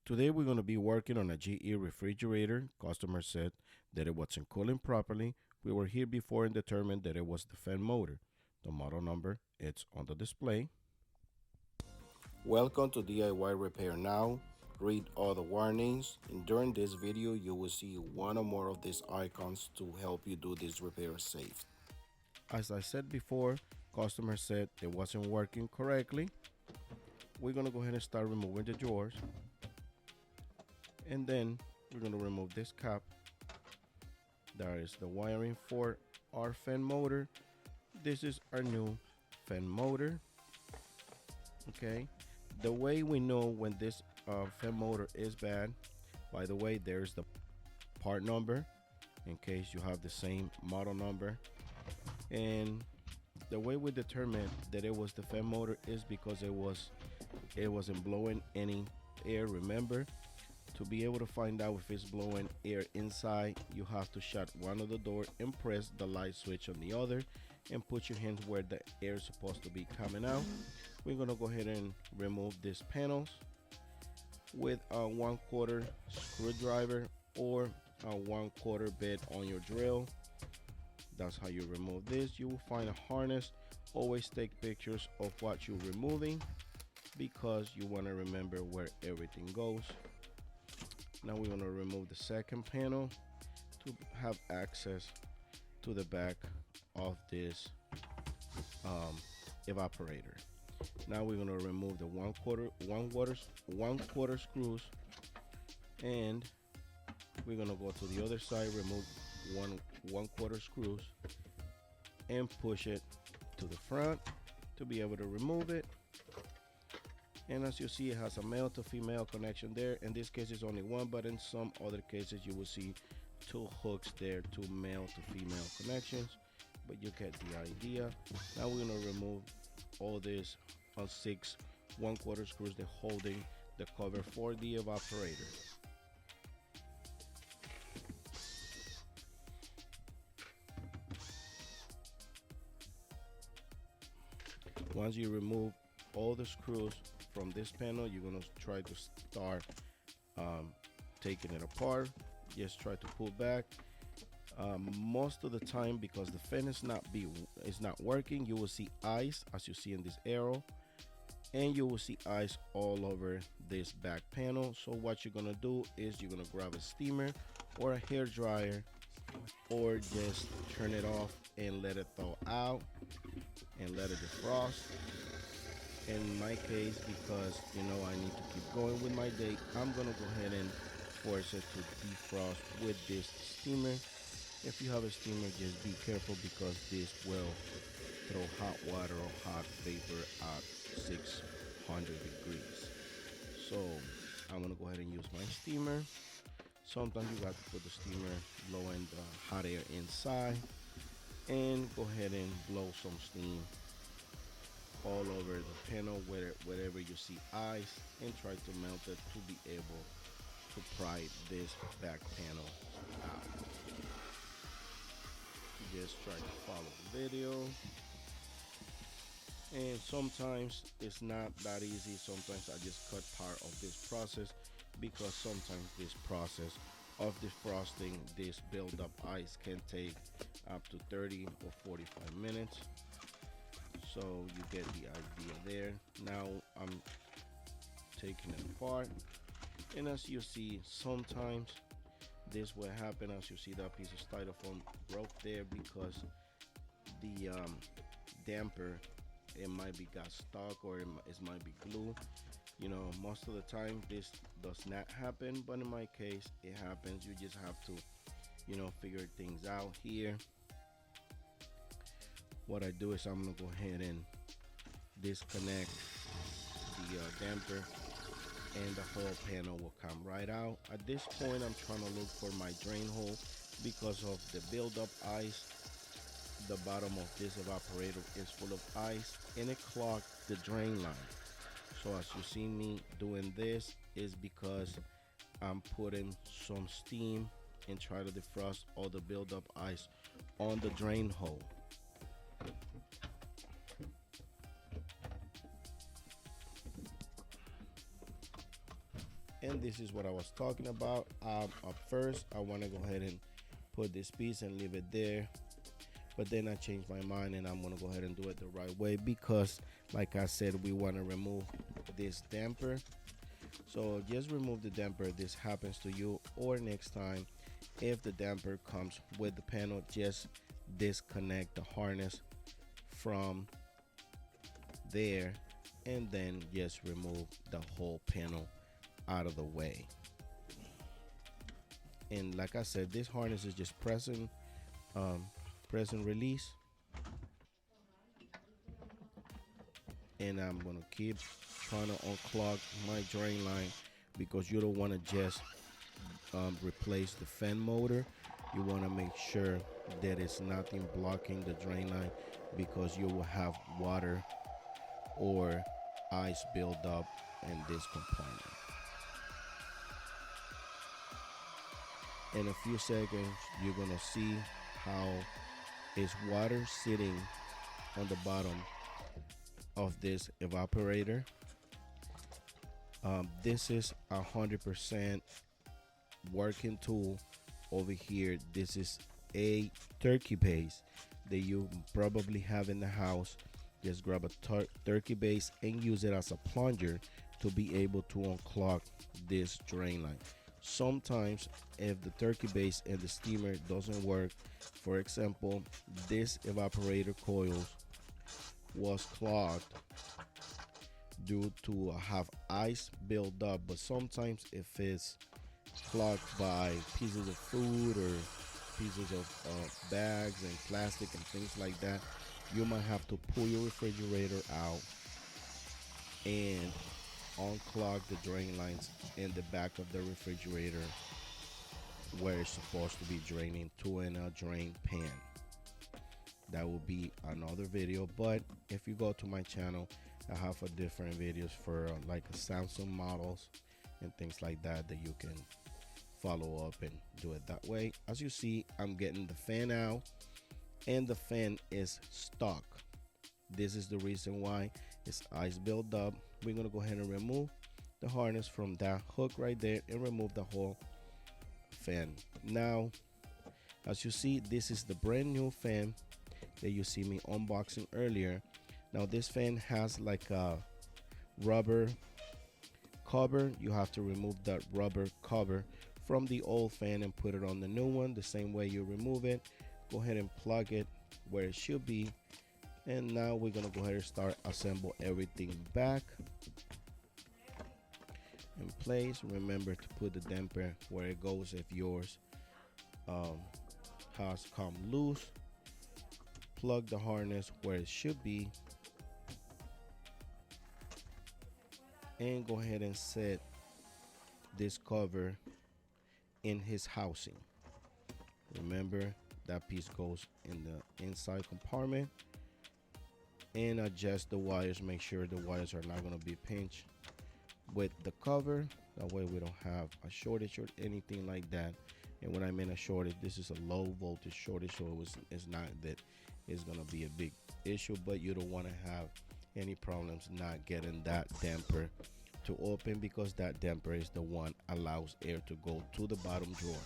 Today we're going to be working on a GE refrigerator. Customer said that it wasn't cooling properly. We were here before and determined that it was the fan motor. The model number, it's on the display. Welcome to DIY Repair Now. Read all the warnings, and during this video you will see one or more of these icons to help you do this repair safe. As I said before, customer said it wasn't working correctly. We're going to go ahead and start removing the drawers. And then we're going to remove this cap. There is the wiring for our fan motor. This is our new fan motor. Okay, the way we know when this fan motor is bad, by the way, there's the part number in case you have the same model number. And the way we determine that it was the fan motor is because it wasn't blowing any air. Remember, to be able to find out if it's blowing air inside, you have to shut one of the door and press the light switch on the other and put your hands where the air is supposed to be coming out. We're gonna go ahead and remove these panels with a 1/4 screwdriver or a 1/4 bit on your drill. That's how you remove this. You will find a harness. Always take pictures of what you're removing because you want to remember where everything goes. Now we're going to remove the second panel to have access to the back of this evaporator. Now we're going to remove the 1/4 screws, and we're going to go to the other side, remove 1/4 screws and push it to the front to be able to remove it. And as you see, it has a male to female connection there. In this case, it's only one, but in some other cases you will see two hooks there, two male to female connections, but you get the idea. Now we're going to remove all these 6 1/4 screws that holding the cover for the evaporator. Once you remove all the screws from this panel, you're going to try to start taking it apart. Just try to pull back. Most of the time, because the fan is not working, you will see ice, as you see in this arrow, and you will see ice all over this back panel. So what you're going to do is you're going to grab a steamer or a hair dryer, or just turn it off and let it thaw out and let it defrost. In my case, because I need to keep going with my day, I'm gonna go ahead and force it to defrost with this steamer. If you have a steamer, just be careful because this will throw hot water or hot vapor at 600 degrees. So I'm gonna go ahead and use my steamer. Sometimes you got to put the steamer blowing the hot air inside, and go ahead and blow some steam all over the panel wherever you see ice, and try to melt it to be able to pry this back panel out. Just try to follow the video. And sometimes it's not that easy. Sometimes I just cut part of this process because sometimes this process of defrosting this build-up ice can take up to 30 or 45 minutes. So you get the idea there. Now I'm taking it apart, and as you see, sometimes this will happen. As you see, that piece of styrofoam broke there because the damper, it might be got stuck, or it might be glue. Most of the time this does not happen, but in my case it happens. You just have to figure things out here. What I do is I'm gonna go ahead and disconnect the damper, and the whole panel will come right out. At this point, I'm trying to look for my drain hole because of the buildup ice. The bottom of this evaporator is full of ice, and it clogged the drain line. So as you see me doing this is because I'm putting some steam and try to defrost all the buildup ice on the drain hole. And this is what I was talking about. At first I want to go ahead and put this piece and leave it there, but then I changed my mind and I'm gonna go ahead and do it the right way, because like I said, we want to remove this damper. So just remove the damper if this happens to you, or next time if the damper comes with the panel, just disconnect the harness from there and then just remove the whole panel out of the way. And like I said, this harness is just press and release, and I'm gonna keep trying to unclog my drain line, because you don't want to just replace the fan motor. You want to make sure that it's nothing blocking the drain line, because you will have water or ice build up in this compartment. In a few seconds, you're gonna see how is water sitting on the bottom of this evaporator. This is 100% working tool over here. This is a turkey base that you probably have in the house. Just grab a turkey base and use it as a plunger to be able to unclog this drain line. Sometimes if the turkey base and the steamer doesn't work, for example, this evaporator coils was clogged due to have ice build up, but sometimes if it's clogged by pieces of food or pieces of bags and plastic and things like that, you might have to pull your refrigerator out and unclog the drain lines in the back of the refrigerator where it's supposed to be draining to in a drain pan. That will be another video, but if you go to my channel, I have a different videos for like Samsung models and things like that that you can follow up and do it that way. As you see, I'm getting the fan out and the fan is stuck. This is the reason why it's ice build up. We're gonna go ahead and remove the harness from that hook right there and remove the whole fan. Now, as you see, this is the brand new fan that you see me unboxing earlier. Now this fan has like a rubber cover. You have to remove that rubber cover from the old fan and put it on the new one. The same way you remove it, go ahead and plug it where it should be. And now we're gonna go ahead and start assemble everything back in place. Remember to put the damper where it goes if yours has come loose. Plug the harness where it should be, and go ahead and set this cover in his housing. Remember that piece goes in the inside compartment, and adjust the wires. Make sure the wires are not going to be pinched with the cover. That way we don't have a shortage or anything like that. And when I mean a shortage, this is a low voltage shortage, so it's not that it's going to be a big issue, but you don't want to have any problems not getting that damper to open, because that damper is the one allows air to go to the bottom drawer.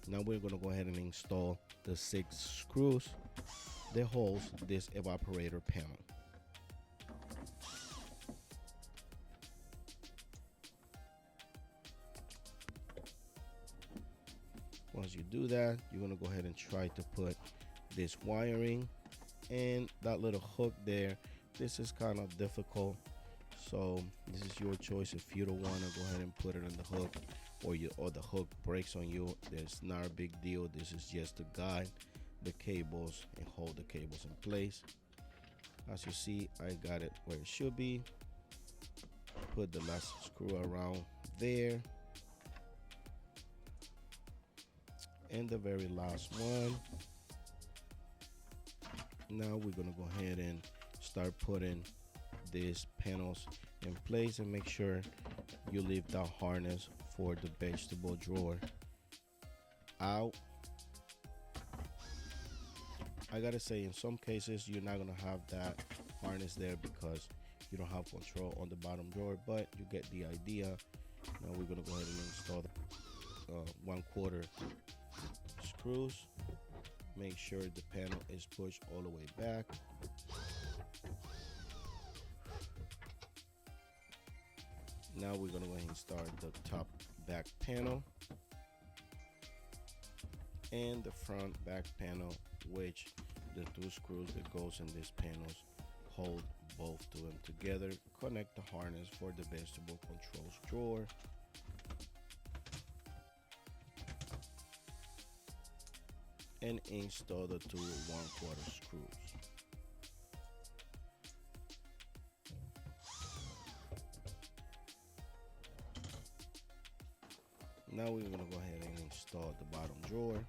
Now we're going to go ahead and install the 6 screws that holds this evaporator panel. Once you do that, you're going to go ahead and try to put this wiring and that little hook there. This is kind of difficult, so this is your choice. If you don't want to go ahead and put it on the hook, or the hook breaks on you, there's not a big deal. This is just to guide the cables and hold the cables in place. As you see, I got it where it should be. Put the last screw around there, and the very last one. Now we're gonna go ahead and start putting these panels in place, and make sure you leave the harness for the vegetable drawer out. I gotta say, in some cases you're not gonna have that harness there, because you don't have control on the bottom drawer, but you get the idea. Now we're gonna go ahead and install the 1/4 screws. Make sure the panel is pushed all the way back. Now we're gonna go ahead and start the top back panel and the front back panel, which the 2 screws that goes in these panels hold both to them together. Connect the harness for the vegetable controls drawer. And install the 2 1/4 screws. Now we're gonna go ahead and install the bottom drawer.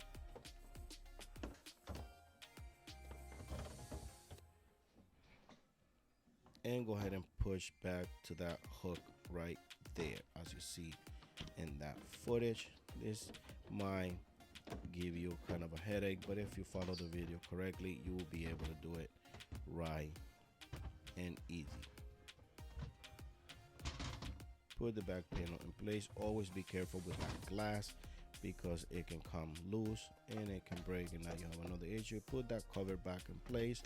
And go ahead and push back to that hook right there, as you see in that footage. This might give you kind of a headache, but if you follow the video correctly, you will be able to do it right and easy. Put the back panel in place. Always be careful with that glass because it can come loose and it can break, and now you have another issue. Put that cover back in place.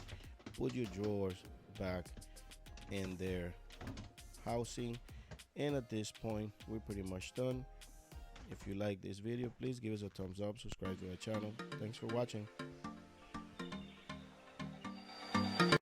Put your drawers back in their housing, and at this point we're pretty much done. If you like this video, please give us a thumbs up, subscribe to our channel. Thanks for watching.